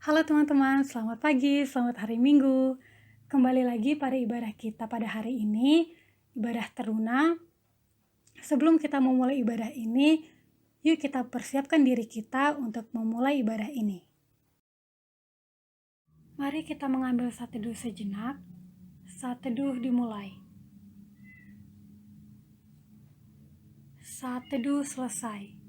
Halo teman-teman, selamat pagi, selamat hari Minggu. Kembali lagi pada ibadah kita pada hari ini, ibadah teruna. Sebelum kita memulai ibadah ini, yuk kita persiapkan diri kita untuk memulai ibadah ini. Mari kita mengambil saat teduh sejenak. Saat teduh dimulai. Saat teduh selesai.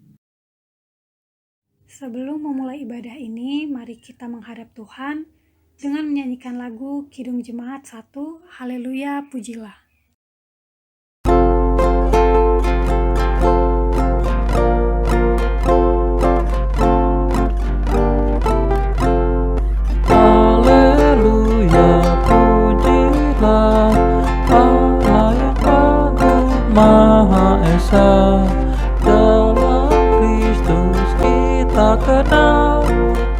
Sebelum memulai ibadah ini, mari kita menghadap Tuhan dengan menyanyikan lagu Kidung Jemaat 1, Haleluya Pujilah. Haleluya, pujilah Allah yang agung Maha Esa. Dalam Kristus kita kenal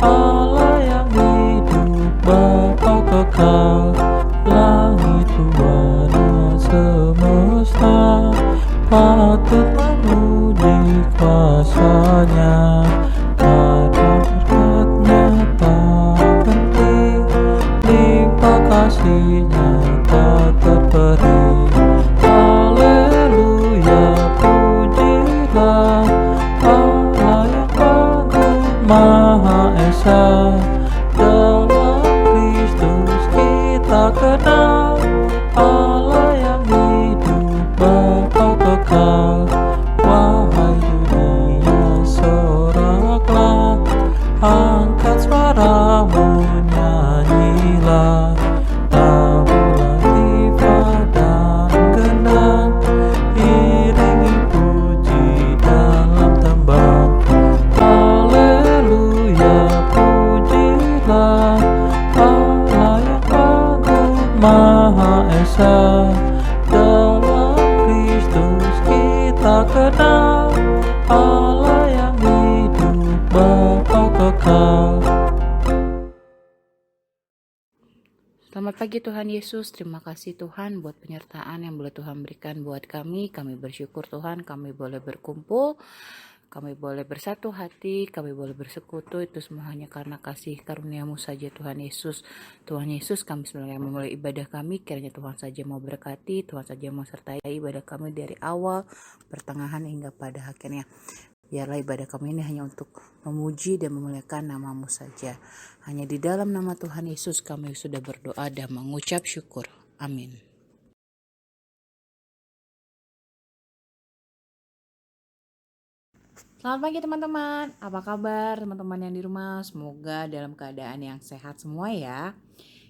Allah yang hidup, Bapa kekal. Langit buana semesta patut memuji kuasa-Nya. Karena berkat-Nya tak penting, limpah kasih-Nya tak terperi. Haleluya, pujilah Allah yang agung Maha Esa. Dalam Kristus kita kenal Allah yang hidup, Bapa kekal. Wahai dunia, soraklah, angkat suaramu, nyanyilah. Tabuhlah tifah dan gendang, iringi puji dalam tembang. Haleluya, pujilah Allah yang agung Maha Esa. Dalam Kristus kita kenal Allah yang hidup, Bapa kekal. Selamat pagi Tuhan Yesus, terima kasih Tuhan buat penyertaan yang boleh Tuhan berikan buat kami. Kami bersyukur Tuhan, kami boleh berkumpul, kami boleh bersatu hati, kami boleh bersekutu. Itu semua hanya karena kasih karunia-Mu saja Tuhan Yesus. Tuhan Yesus, kami sebenarnya memulai ibadah kami, kiranya Tuhan saja mau berkati, Tuhan saja mau sertai ibadah kami dari awal, pertengahan hingga pada akhirnya. Biarlah ibadah kami ini hanya untuk memuji dan memuliakan nama-Mu saja. Hanya di dalam nama Tuhan Yesus kami sudah berdoa dan mengucap syukur. Amin. Selamat pagi teman-teman. Apa kabar teman-teman yang di rumah? Semoga dalam keadaan yang sehat semua ya.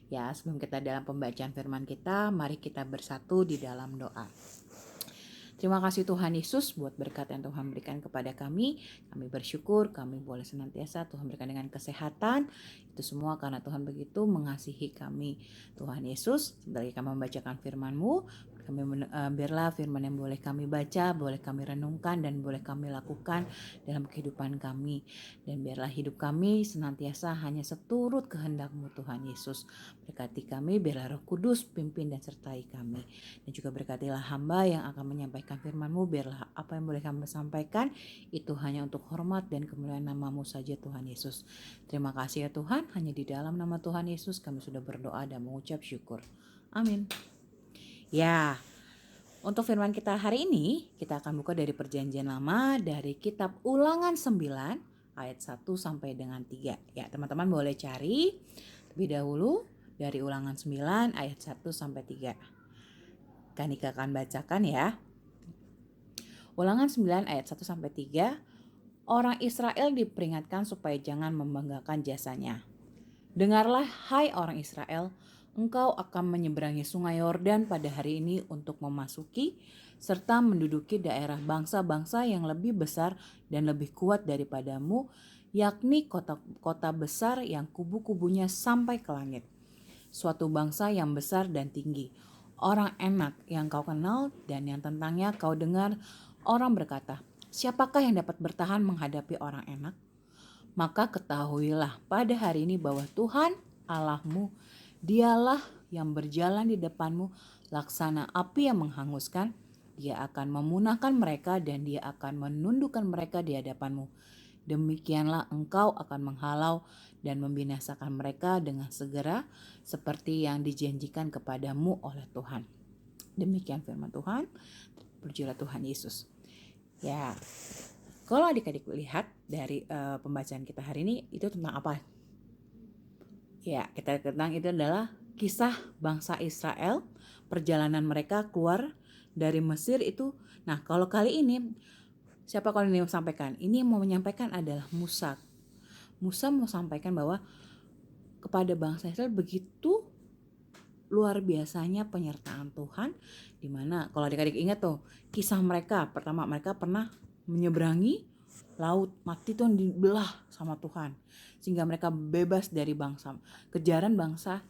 Ya, sebelum kita dalam pembacaan firman kita, mari kita bersatu di dalam doa. Terima kasih Tuhan Yesus buat berkat yang Tuhan berikan kepada kami. Kami bersyukur, kami boleh senantiasa Tuhan berikan dengan kesehatan. Itu semua karena Tuhan begitu mengasihi kami. Tuhan Yesus, sebagai kami membacakan firman-Mu, biarlah firman yang boleh kami baca, boleh kami renungkan, dan boleh kami lakukan dalam kehidupan kami. Dan biarlah hidup kami senantiasa hanya seturut kehendak-Mu Tuhan Yesus. Berkati kami, biarlah Roh Kudus pimpin dan sertai kami. Dan juga berkatilah hamba yang akan menyampaikan firman-Mu, biarlah apa yang boleh kami sampaikan itu hanya untuk hormat dan kemuliaan nama-Mu saja Tuhan Yesus. Terima kasih ya Tuhan, hanya di dalam nama Tuhan Yesus kami sudah berdoa dan mengucap syukur. Amin. Ya, untuk firman kita hari ini, kita akan buka dari Perjanjian Lama dari kitab Ulangan 9 ayat 1 sampai dengan 3. Ya, teman-teman boleh cari lebih dahulu dari Ulangan 9 ayat 1 sampai 3. Kanika akan bacakan ya. Ulangan 9 ayat 1 sampai 3. Orang Israel diperingatkan supaya jangan membanggakan jasanya. Dengarlah hai orang Israel, engkau akan menyeberangi sungai Yordan pada hari ini untuk memasuki serta menduduki daerah bangsa-bangsa yang lebih besar dan lebih kuat daripadamu, yakni kota-kota besar yang kubu-kubunya sampai ke langit. Suatu bangsa yang besar dan tinggi, orang enak yang kau kenal dan yang tentangnya kau dengar orang berkata, siapakah yang dapat bertahan menghadapi orang enak? Maka ketahuilah pada hari ini bahwa Tuhan Allahmu, dialah yang berjalan di depanmu laksana api yang menghanguskan. Dia akan memunahkan mereka dan dia akan menundukkan mereka di hadapanmu. demikianlah engkau akan menghalau dan membinasakan mereka dengan segera seperti yang dijanjikan kepadamu oleh Tuhan. Demikian firman Tuhan. Pujilah Tuhan Yesus. Ya, kalau adik-adik lihat dari pembacaan kita hari ini, itu tentang apa? Ya, kita tentang itu adalah kisah bangsa Israel, perjalanan mereka keluar dari Mesir itu. Nah, kalau kali ini siapa kalau ini mau sampaikan? Ini yang mau menyampaikan adalah Musa. Musa mau sampaikan bahwa kepada bangsa Israel begitu luar biasanya penyertaan Tuhan, di mana kalau adik-adik ingat tuh kisah mereka, pertama mereka pernah menyeberangi laut, mati tuh dibelah sama Tuhan sehingga mereka bebas dari kejaran bangsa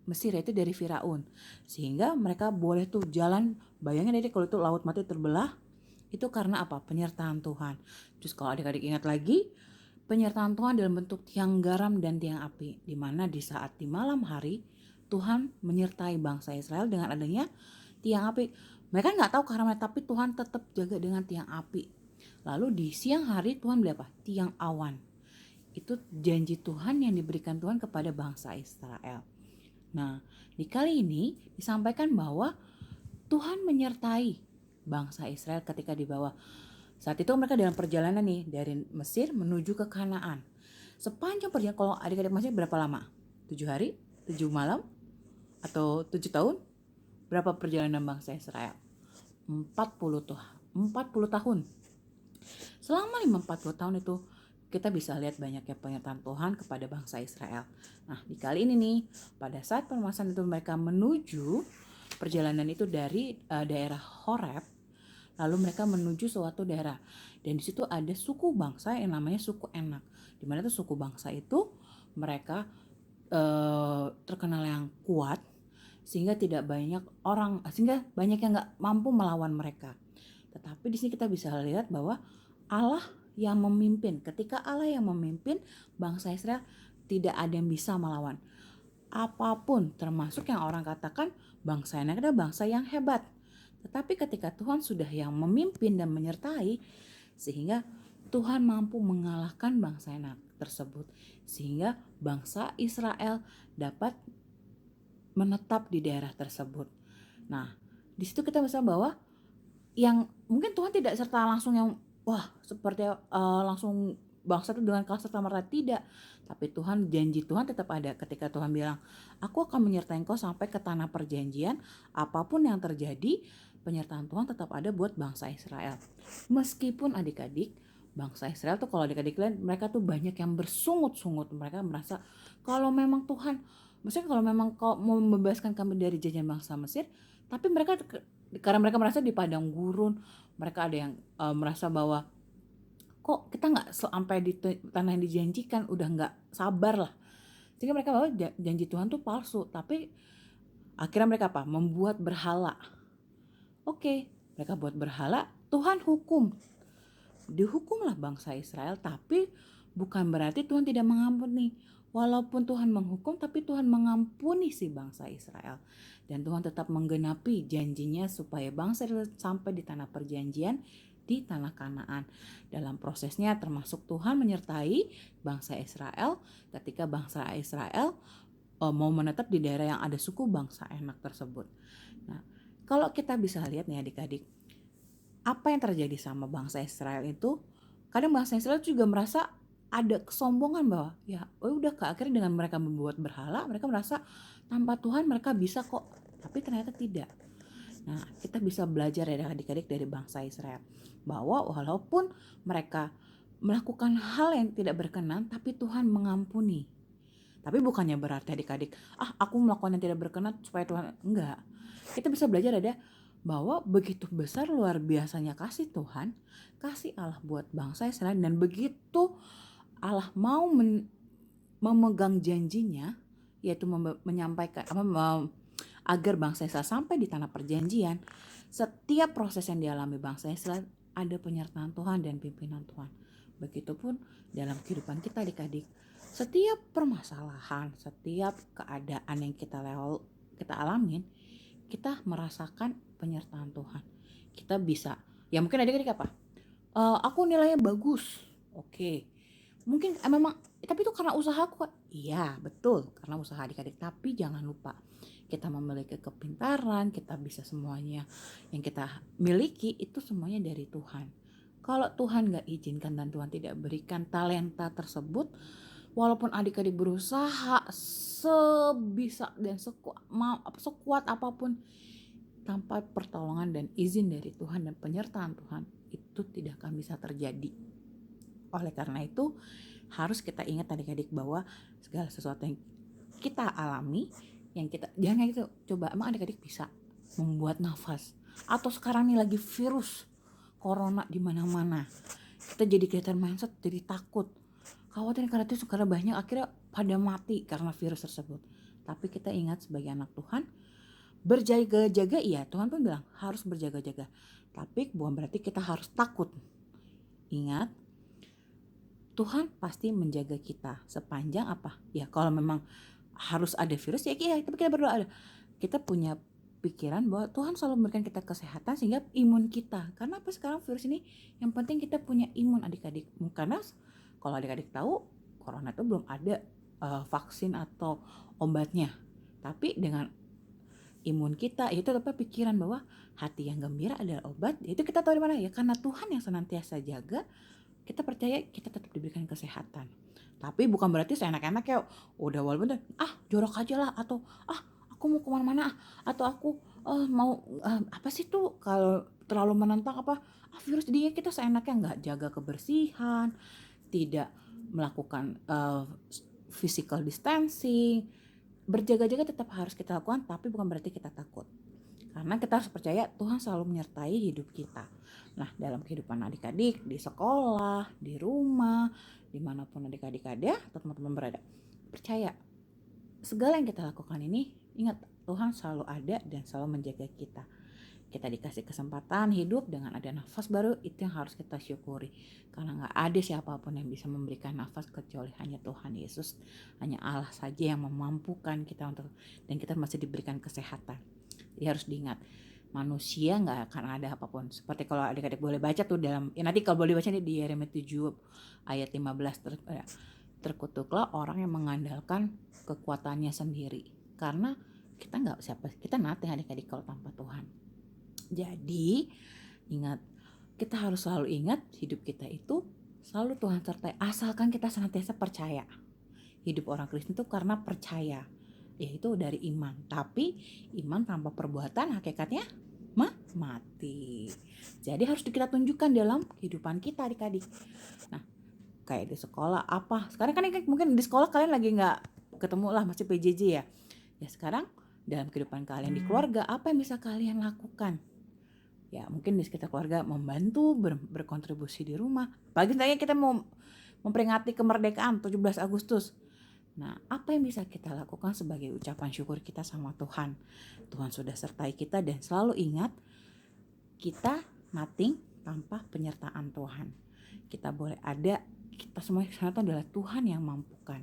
Mesir, yaitu dari Firaun, sehingga mereka boleh tuh jalan. Bayangin adik kalau itu laut mati terbelah, itu karena apa? Penyertaan Tuhan. Terus kalau adik-adik ingat lagi, penyertaan Tuhan dalam bentuk tiang garam dan tiang api, di mana di saat di malam hari Tuhan menyertai bangsa Israel dengan adanya tiang api. Mereka nggak tahu karena, tapi Tuhan tetap jaga dengan tiang api. Lalu di siang hari Tuhan beli apa? Tiang awan. Itu janji Tuhan yang diberikan Tuhan kepada bangsa Israel. Nah, di kali ini disampaikan bahwa Tuhan menyertai bangsa Israel ketika dibawa. Saat itu mereka dalam perjalanan nih dari Mesir menuju ke Kanaan. Sepanjang perjalanan, kalau adik-adik masih berapa lama? 7 hari? 7 malam? Atau 7 tahun? Berapa perjalanan bangsa Israel? 40 tahun. Selama 40 tahun itu kita bisa lihat banyaknya penyertaan Tuhan kepada bangsa Israel. Nah, di kali ini nih, pada saat permasalahan itu mereka menuju perjalanan itu dari daerah Horeb, lalu mereka menuju suatu daerah, dan di situ ada suku bangsa yang namanya suku Enak. Di mana tuh suku bangsa itu mereka terkenal yang kuat, sehingga banyak yang nggak mampu melawan mereka. Tetapi di sini kita bisa lihat bahwa Allah yang memimpin. Ketika Allah yang memimpin bangsa Israel, tidak ada yang bisa melawan apapun, termasuk yang orang katakan bangsa Enak adalah bangsa yang hebat. Tetapi ketika Tuhan sudah yang memimpin dan menyertai, sehingga Tuhan mampu mengalahkan bangsa Enak tersebut, sehingga bangsa Israel dapat menetap di daerah tersebut. Nah, di situ kita bisa bahwa yang mungkin Tuhan tidak serta langsung yang seperti langsung bangsa itu dengan kalah serta-merta, tidak. Tapi janji Tuhan tetap ada ketika Tuhan bilang, aku akan menyertai engkau sampai ke tanah perjanjian. Apapun yang terjadi, penyertaan Tuhan tetap ada buat bangsa Israel. Meskipun adik-adik, bangsa Israel tuh kalau adik-adik lihat, mereka tuh banyak yang bersungut-sungut. Mereka merasa kalau memang Tuhan, maksudnya kalau memang kau mau membebaskan kami dari jajahan bangsa Mesir, tapi mereka karena mereka merasa di padang gurun, mereka ada yang merasa bahwa kok kita nggak sampai di tanah yang dijanjikan, udah nggak sabar lah, sehingga mereka bahwa janji Tuhan tuh palsu. Tapi akhirnya mereka membuat berhala. Oke, mereka buat berhala, Tuhan dihukumlah bangsa Israel. Tapi bukan berarti Tuhan tidak mengampuni. Walaupun Tuhan menghukum, tapi Tuhan mengampuni si bangsa Israel. Dan Tuhan tetap menggenapi janjinya supaya bangsa Israel sampai di tanah perjanjian, di tanah Kanaan. Dalam prosesnya termasuk Tuhan menyertai bangsa Israel ketika bangsa Israel mau menetap di daerah yang ada suku bangsa Enak tersebut. Nah, kalau kita bisa lihat nih adik-adik, apa yang terjadi sama bangsa Israel itu, kadang bangsa Israel juga merasa ada kesombongan bahwa udah akhirnya dengan mereka membuat berhala, mereka merasa tanpa Tuhan mereka bisa kok, tapi ternyata tidak. Nah, kita bisa belajar ya adik-adik dari bangsa Israel, bahwa walaupun mereka melakukan hal yang tidak berkenan, tapi Tuhan mengampuni. Tapi bukannya berarti adik-adik, aku melakukan yang tidak berkenan supaya Tuhan, enggak. Kita bisa belajar bahwa begitu besar luar biasanya kasih Tuhan, kasih Allah buat bangsa Israel, dan begitu Allah mau memegang janjinya, yaitu menyampaikan agar bangsa Israel sampai di tanah perjanjian. Setiap proses yang dialami bangsa Israel ada penyertaan Tuhan dan pimpinan Tuhan. Begitupun dalam kehidupan kita adik-adik, setiap permasalahan, setiap keadaan yang kita alamin, kita merasakan penyertaan Tuhan. Kita bisa, mungkin adik-adik aku nilainya bagus, Oke. Mungkin memang tapi itu karena usahaku. Iya, betul, karena usaha adik-adik. Tapi jangan lupa kita memiliki kepintaran, kita bisa semuanya yang kita miliki itu semuanya dari Tuhan. Kalau Tuhan gak izinkan dan Tuhan tidak berikan talenta tersebut, walaupun adik-adik berusaha sebisa dan sekuat apapun, tanpa pertolongan dan izin dari Tuhan dan penyertaan Tuhan, itu tidak akan bisa terjadi. Oleh karena itu harus kita ingat adik-adik bahwa segala sesuatu yang kita alami, yang kita jangan gitu, coba emang adik-adik bisa membuat nafas, atau sekarang nih lagi virus corona di mana-mana, kita jadi kelihatan mindset, jadi takut, khawatir karena itu sekarang banyak akhirnya pada mati karena virus tersebut. Tapi kita ingat sebagai anak Tuhan, berjaga-jaga, iya Tuhan pun bilang harus berjaga-jaga, tapi bukan berarti kita harus takut. Ingat, Tuhan pasti menjaga kita sepanjang apa? Ya kalau memang harus ada virus ya iya, tapi kita berdoa ada. Kita punya pikiran bahwa Tuhan selalu memberikan kita kesehatan sehingga imun kita. Karena apa sekarang virus ini yang penting kita punya imun adik-adik. Karena kalau adik-adik tahu corona itu belum ada vaksin atau obatnya. Tapi dengan imun kita itu apa pikiran bahwa hati yang gembira adalah obat. Itu kita tahu di mana ya, karena Tuhan yang senantiasa jaga. Kita percaya kita tetap diberikan kesehatan. Tapi bukan berarti seenak-enak ya udah walaupun jorok aja lah, atau aku mau kemana-mana, atau aku mau apa sih tuh kalau terlalu menentang virus, jadinya kita seenaknya nggak jaga kebersihan, tidak melakukan physical distancing. Berjaga-jaga tetap harus kita lakukan, tapi bukan berarti kita takut. Karena kita harus percaya Tuhan selalu menyertai hidup kita. Nah, dalam kehidupan adik-adik, di sekolah, di rumah, dimanapun adik-adik ada atau teman-teman berada, percaya segala yang kita lakukan ini, ingat Tuhan selalu ada dan selalu menjaga kita. Kita dikasih kesempatan hidup dengan ada nafas baru, itu yang harus kita syukuri. Karena gak ada siapapun yang bisa memberikan nafas kecuali hanya Tuhan Yesus. Hanya Allah saja yang memampukan kita dan kita masih diberikan kesehatan. Jadi harus diingat, manusia gak akan ada apapun. Seperti kalau adik-adik boleh baca tuh nanti kalau boleh baca nih di Yeremia 7 ayat 15, terkutuklah orang yang mengandalkan kekuatannya sendiri. Karena kita gak siapa, kita nothing adik-adik kalau tanpa Tuhan. Jadi ingat, kita harus selalu ingat hidup kita itu selalu Tuhan sertai, asalkan kita senantiasa percaya. Hidup orang Kristen itu karena percaya, yaitu dari iman. Tapi iman tanpa perbuatan hakikatnya mati. Jadi harus kita tunjukkan dalam kehidupan kita adik-adik. Nah, kayak di sekolah sekarang kan mungkin di sekolah kalian lagi gak ketemu lah, masih PJJ ya. Ya sekarang dalam kehidupan kalian di keluarga, apa yang bisa kalian lakukan? Ya mungkin di sekitar keluarga membantu berkontribusi di rumah. Apalagi tadi kita mau memperingati kemerdekaan 17 Agustus. Nah, apa yang bisa kita lakukan sebagai ucapan syukur kita sama Tuhan? Tuhan sudah sertai kita, dan selalu ingat kita nothing tanpa penyertaan Tuhan. Kita boleh ada, kita semua itu adalah Tuhan yang mampukan.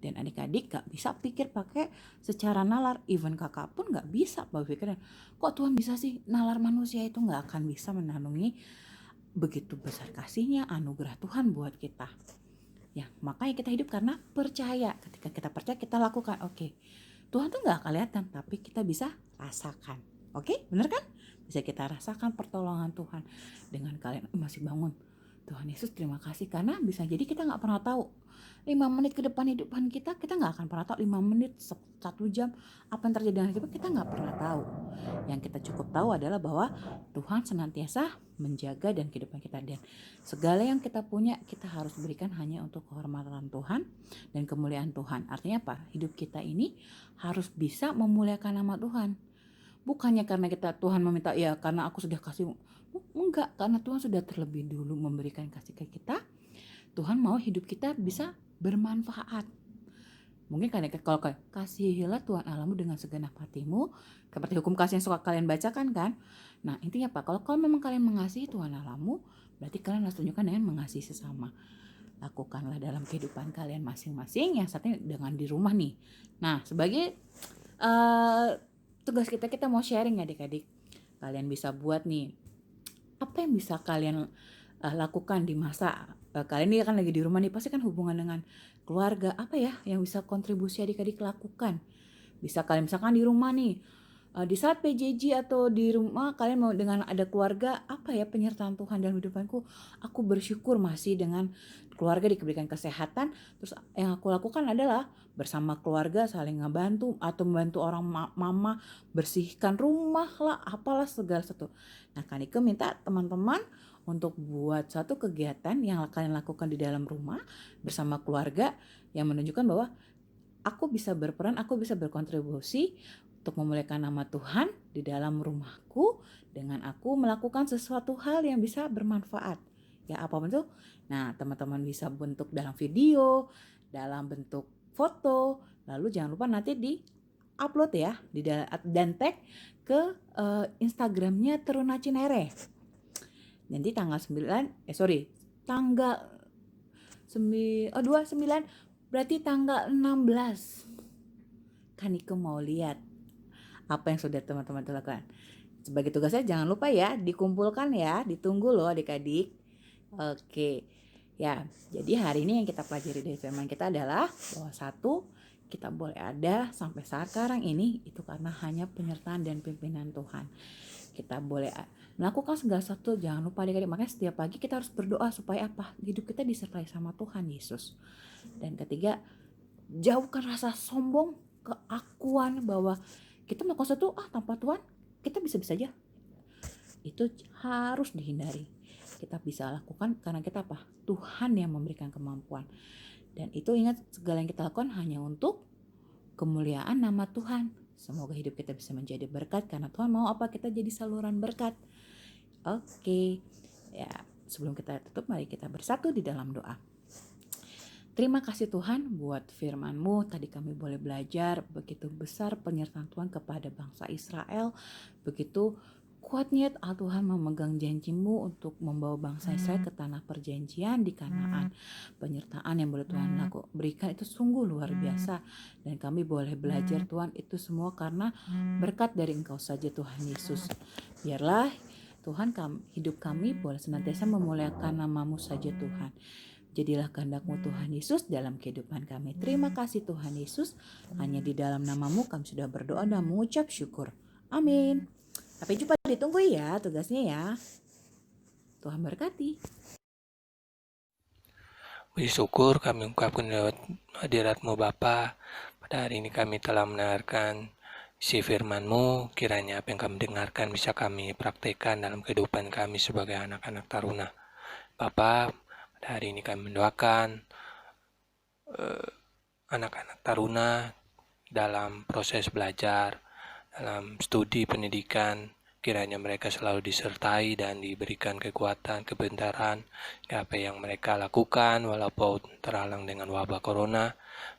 Dan adik-adik gak bisa pikir pakai secara nalar. Even kakak pun gak bisa berpikir, kok Tuhan bisa sih nalar manusia itu gak akan bisa menandungi begitu besar kasihnya, anugerah Tuhan buat kita. Ya, makanya kita hidup karena percaya. Ketika kita percaya, kita lakukan. Oke, Tuhan tuh gak kelihatan, tapi kita bisa rasakan. Oke, bener kan? Bisa kita rasakan pertolongan Tuhan. Dengan kalian masih bangun, Tuhan Yesus terima kasih, karena bisa jadi kita gak pernah tahu 5 menit ke depan hidupan kita gak akan pernah tahu 5 menit, 1 jam apa yang terjadi dengan hidup kita gak pernah tahu. Yang kita cukup tahu adalah bahwa Tuhan senantiasa menjaga dan kehidupan kita, dan segala yang kita punya kita harus berikan hanya untuk kehormatan Tuhan dan kemuliaan Tuhan. Artinya apa? Hidup kita ini harus bisa memuliakan nama Tuhan. Bukannya karena Tuhan meminta, ya karena aku sudah kasih. Enggak, karena Tuhan sudah terlebih dulu memberikan kasih ke kita. Tuhan mau hidup kita bisa bermanfaat. Mungkin kalau kasihilah Tuhan Allahmu dengan segenap hatimu, seperti hukum kasih yang suka kalian bacakan kan. Nah intinya apa? Kalau memang kalian mengasihi Tuhan Allahmu, berarti kalian harus tunjukkan dengan mengasihi sesama. Lakukanlah dalam kehidupan kalian masing-masing, yang satunya dengan di rumah nih. Nah sebagai tugas kita mau sharing adik-adik. Kalian bisa buat nih, apa yang bisa kalian lakukan di masa kalian ini kan lagi di rumah nih, pasti kan hubungan dengan keluarga, apa ya yang bisa kontribusi adik-adik lakukan? Bisa kalian misalkan di rumah nih, di saat PJJ atau di rumah kalian mau dengan ada keluarga, apa ya penyertaan Tuhan dalam hidupanku? Aku bersyukur masih dengan keluarga diberikan kesehatan. Terus yang aku lakukan adalah bersama keluarga saling ngebantu atau membantu orang mama bersihkan rumah lah, apalah segala satu. Nah, Kanike minta teman-teman untuk buat satu kegiatan yang kalian lakukan di dalam rumah bersama keluarga yang menunjukkan bahwa aku bisa berperan, aku bisa berkontribusi untuk memuliakan nama Tuhan di dalam rumahku dengan aku melakukan sesuatu hal yang bisa bermanfaat. Ya, apapun itu. Nah, teman-teman bisa bentuk dalam video, dalam bentuk foto, lalu jangan lupa nanti di upload ya dan tag ke Instagramnya Teruna Cinere. Nanti tanggal 29 berarti tanggal 16 Kanike mau lihat apa yang sudah teman-teman lakukan. Sebagai tugasnya jangan lupa ya dikumpulkan ya, ditunggu loh adik-adik. Oke ya, jadi hari ini yang kita pelajari dari firman kita adalah bahwa satu, kita boleh ada sampai sekarang ini itu karena hanya penyertaan dan pimpinan Tuhan. Kita boleh melakukan segala sesuatu, jangan lupa adik-adik. Makanya setiap pagi kita harus berdoa supaya apa? Hidup kita disertai sama Tuhan Yesus. Dan ketiga, jauhkan rasa sombong, keakuan bahwa kita melakukan sesuatu tanpa Tuhan kita bisa-bisa aja. Itu harus dihindari. Kita bisa lakukan karena kita apa? Tuhan yang memberikan kemampuan. Dan itu ingat, segala yang kita lakukan hanya untuk kemuliaan nama Tuhan. Semoga hidup kita bisa menjadi berkat karena Tuhan mau apa? Kita jadi saluran berkat. Oke. Ya, sebelum kita tutup, mari kita bersatu di dalam doa. Terima kasih Tuhan buat firman-Mu. Tadi kami boleh belajar begitu besar penyertaan Tuhan kepada bangsa Israel. Begitu kuatnya Tuhan memegang janji-Mu untuk membawa bangsa Israel ke tanah perjanjian di Kanaan. Penyertaan yang boleh Tuhan berikan itu sungguh luar biasa. Dan kami boleh belajar Tuhan itu semua karena berkat dari Engkau saja Tuhan Yesus. Biarlah Tuhan hidup kami boleh senantiasa memuliakan nama-Mu saja Tuhan. Jadilah kehendak-Mu Tuhan Yesus dalam kehidupan kami. Terima kasih Tuhan Yesus. Hanya di dalam nama-Mu kami sudah berdoa dan mengucap syukur. Amin. Sampai jumpa, ditunggu ya tugasnya ya. Tuhan berkati. Puji syukur kami ungkapkan lewat hadirat-Mu Bapa. Pada hari ini kami telah mendengarkan isi firman-Mu. Kiranya apa yang kami dengarkan bisa kami praktekkan dalam kehidupan kami sebagai anak-anak taruna. Bapa, pada hari ini kami mendoakan anak-anak taruna dalam proses belajar, dalam studi pendidikan, kiranya mereka selalu disertai dan diberikan kekuatan, kebenaran, apa yang mereka lakukan walaupun terhalang dengan wabah corona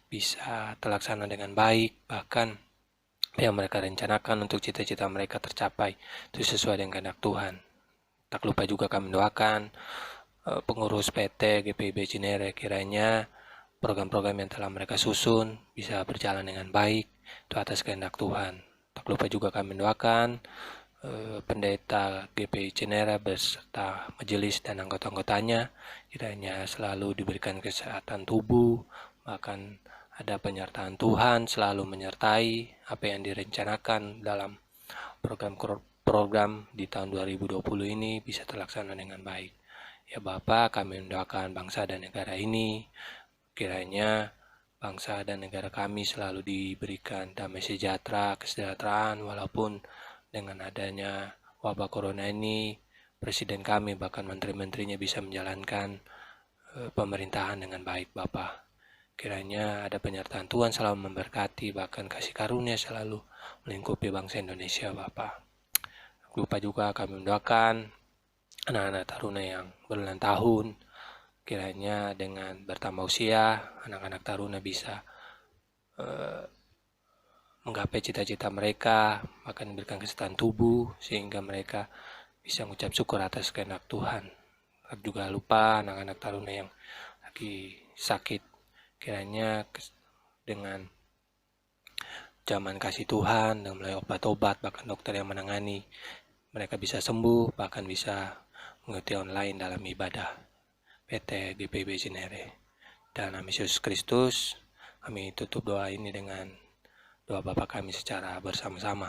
bisa terlaksana dengan baik, bahkan yang mereka rencanakan untuk cita-cita mereka tercapai itu sesuai dengan kehendak Tuhan. Tak lupa juga kami mendoakan pengurus PT GPIB Cinere, kiranya program-program yang telah mereka susun bisa berjalan dengan baik, itu atas kehendak Tuhan. Tak lupa juga kami mendoakan pendeta GPI Cinere beserta majelis dan anggota-anggotanya, kiranya selalu diberikan kesehatan tubuh, bahkan ada penyertaan Tuhan selalu menyertai apa yang direncanakan dalam program di tahun 2020 ini bisa terlaksana dengan baik. Ya Bapa, kami mendoakan bangsa dan negara ini, kiranya bangsa dan negara kami selalu diberikan damai sejahtera, kesejahteraan, walaupun dengan adanya wabah corona ini, presiden kami bahkan menteri-menterinya bisa menjalankan pemerintahan dengan baik Bapa. Kiranya ada penyertaan Tuhan selalu memberkati, bahkan kasih karunia selalu melingkupi bangsa Indonesia Bapa. Lupa juga kami mendoakan anak-anak taruna yang berulang tahun, kiranya dengan bertambah usia, anak-anak taruna bisa menggapai cita-cita mereka, bahkan diberikan kesehatan tubuh, sehingga mereka bisa mengucap syukur atas kehendak Tuhan. Juga lupa anak-anak taruna yang lagi sakit, kiranya dengan zaman kasih Tuhan, dan melalui obat-obat, bahkan dokter yang menangani, mereka bisa sembuh, bahkan bisa mengikuti online dalam ibadah PT GPIB Cinere. Dalam nama Yesus Kristus, kami tutup doa ini dengan doa Bapa kami secara bersama-sama.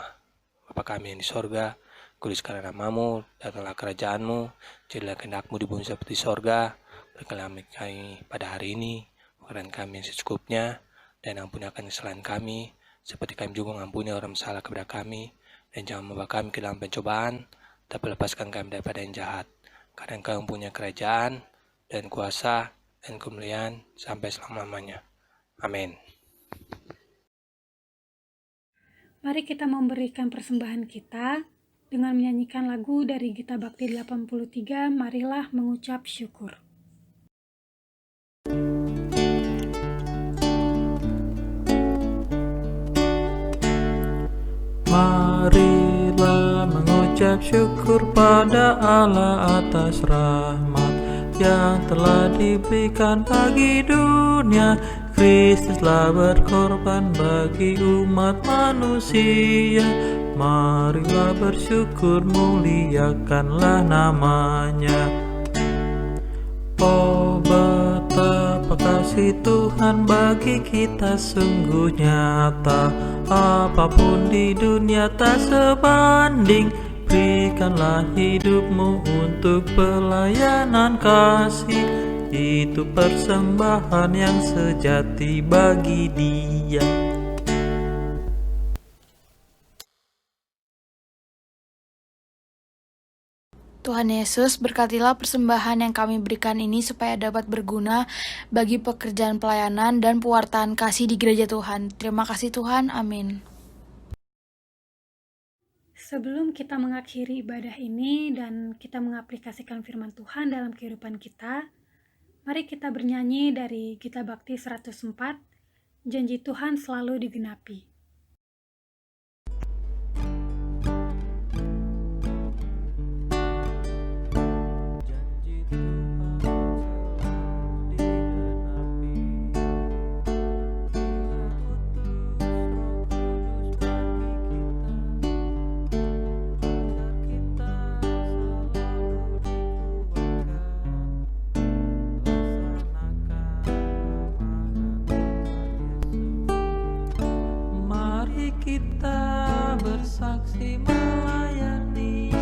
Bapa kami yang di sorga, kuduskanlah namamu, datanglah kerajaanmu, jadilah kehendak-mu di bumi seperti sorga. Berikanlah kami pada hari ini makanan kami yang secukupnya, dan ampuni akan kesalahan kami, seperti kami juga mengampuni orang bersalah kepada kami. Dan jangan membawa kami ke dalam pencobaan, tapi lepaskan kami daripada yang jahat. Karena Engkau yang punya kerajaan, dan kuasa, dan kemuliaan sampai selama-lamanya. Amin. Mari kita memberikan persembahan kita dengan menyanyikan lagu dari Gita Bakti 83, Marilah Mengucap Syukur. Marilah mengucap syukur pada Allah atas rahmat yang telah diberikan bagi dunia. Kristus telah berkorban bagi umat manusia. Marilah bersyukur, muliakanlah namanya. Oh, betapa kasih Tuhan bagi kita sungguh nyata. Apapun di dunia tak sebanding. Berikanlah hidupmu untuk pelayanan kasih. Itu persembahan yang sejati bagi Dia. Tuhan Yesus, berkatilah persembahan yang kami berikan ini supaya dapat berguna bagi pekerjaan pelayanan dan pewartaan kasih di gereja Tuhan. Terima kasih Tuhan, amin. Sebelum kita mengakhiri ibadah ini dan kita mengaplikasikan firman Tuhan dalam kehidupan kita, mari kita bernyanyi dari Gita Bakti 104, Janji Tuhan Selalu Digenapi. Bersaksi melayani,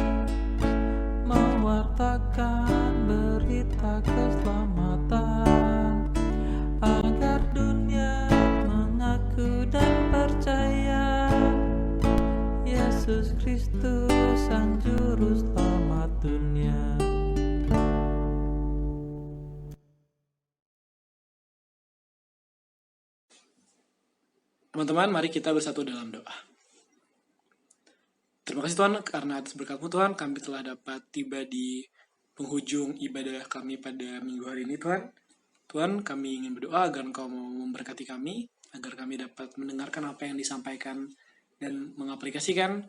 mewartakan berita keselamatan, agar dunia mengaku dan percaya Yesus Kristus Sang Juru Selamat dunia. Teman-teman, mari kita bersatu dalam doa. Terima kasih Tuhan, karena atas berkat-Mu Tuhan, kami telah dapat tiba di penghujung ibadah kami pada minggu hari ini Tuhan. Tuhan, kami ingin berdoa agar Engkau mau memberkati kami, agar kami dapat mendengarkan apa yang disampaikan dan mengaplikasikan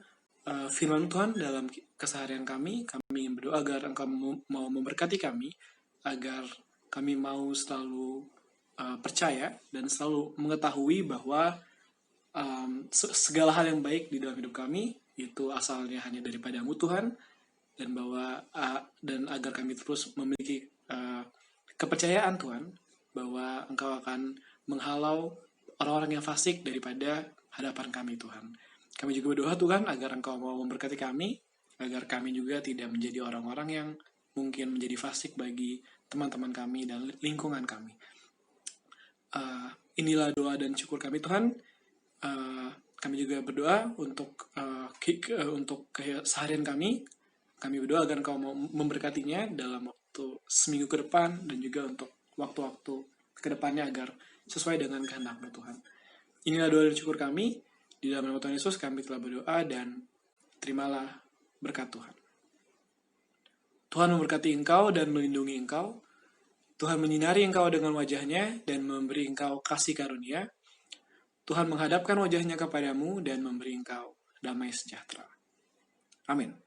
firman Tuhan dalam keseharian kami. Kami ingin berdoa agar Engkau mau memberkati kami, agar kami mau selalu percaya dan selalu mengetahui bahwa segala hal yang baik di dalam hidup kami itu asalnya hanya daripada-Mu Tuhan, dan agar kami terus memiliki kepercayaan Tuhan bahwa Engkau akan menghalau orang-orang yang fasik daripada hadapan kami Tuhan. Kami juga berdoa Tuhan agar Engkau mau memberkati kami, agar kami juga tidak menjadi orang-orang yang mungkin menjadi fasik bagi teman-teman kami dan lingkungan kami. Inilah doa dan syukur kami Tuhan. Kami juga berdoa untuk keseharian kami. Kami berdoa agar Engkau mau memberkatinya dalam waktu seminggu ke depan dan juga untuk waktu-waktu ke depannya agar sesuai dengan kehendak-Mu Tuhan. Inilah doa dan syukur kami. Di dalam nama Tuhan Yesus kami telah berdoa dan terimalah berkat Tuhan. Tuhan memberkati engkau dan melindungi engkau. Tuhan menyinari engkau dengan wajah-Nya dan memberi engkau kasih karunia. Tuhan menghadapkan wajah-Nya kepadamu dan memberi engkau damai sejahtera. Amin.